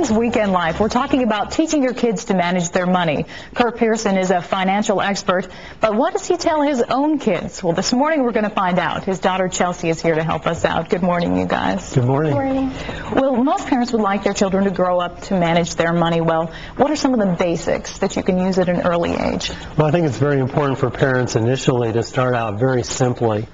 morning's Weekend Life, we're talking about teaching your kids to manage their money. Kurt Pearson is a financial expert, but what does he tell his own kids? Well, this morning we're going to find out. His daughter Chelsea is here to help us out. Good morning, you guys. Good morning. Good morning. Well, most parents would like their children to grow up to manage their money well. What are some of the basics that you can use at an early age? Well, I think it's very important for parents initially to start out very simply.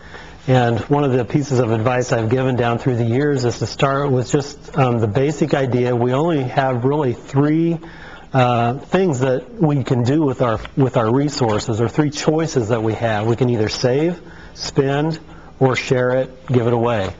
And one of the pieces of advice I've given down through the years is to start with just the basic idea. We only have really three things that we can do with our resources, or three choices that we have. We can either save, spend, or share it, give it away.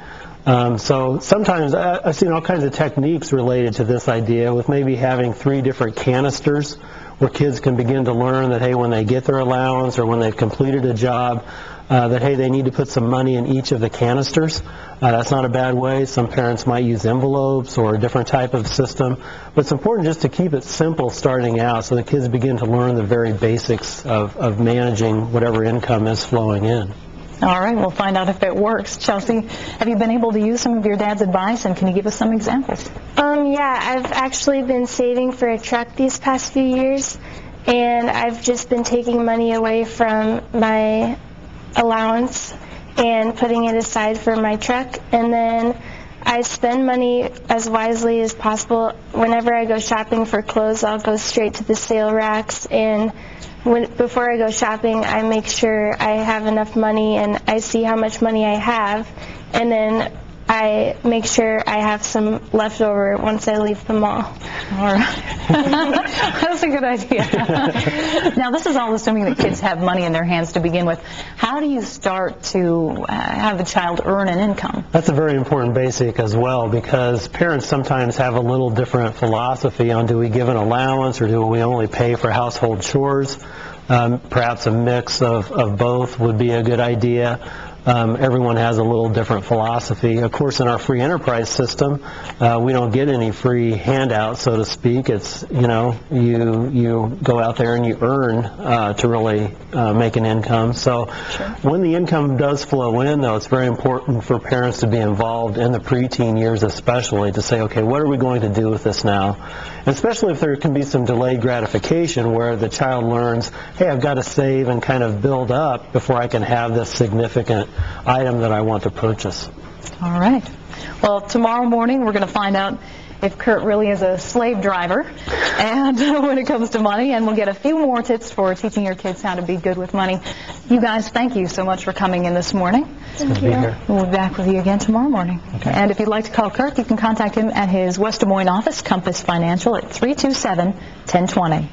So sometimes I've seen all kinds of techniques related to this idea, with maybe having three different canisters where kids can begin to learn that, hey, when they get their allowance or when they've completed a job, that, hey, they need to put some money in each of the canisters. That's not a bad way. Some parents might use envelopes or a different type of system. But it's important just to keep it simple starting out so the kids begin to learn the very basics of managing whatever income is flowing in. All right, we'll find out if it works. Chelsea, have you been able to use some of your dad's advice, and can you give us some examples? Yeah, I've actually been saving for a truck these past few years, and I've just been taking money away from my allowance and putting it aside for my truck, and then I spend money as wisely as possible. Whenever I go shopping for clothes, I'll go straight to the sale racks, and before I go shopping, I make sure I have enough money and I see how much money I have, and then I make sure I have some left over once I leave the mall. All right. That's a good idea. Now, this is all assuming that kids have money in their hands to begin with. How do you start to have a child earn an income? That's a very important basic as well, because parents sometimes have a little different philosophy on, do we give an allowance or do we only pay for household chores? Perhaps a mix of both would be a good idea. Everyone has a little different philosophy. Of course, in our free enterprise system, we don't get any free handouts, so to speak. It's, you go out there and you earn to really make an income. So when the income does flow in, though, it's very important for parents to be involved in the preteen years especially, to say, okay, what are we going to do with this now? And especially if there can be some delayed gratification where the child learns, hey, I've got to save and kind of build up before I can have this significant item that I want to purchase. All right. Well, tomorrow morning we're going to find out if Kurt really is a slave driver and when it comes to money, and we'll get a few more tips for teaching your kids how to be good with money. You guys, thank you so much for coming in this morning. Thank you. We'll be back with you again tomorrow morning. Okay. And if you'd like to call Kurt, you can contact him at his West Des Moines office, Compass Financial, at 327-1020.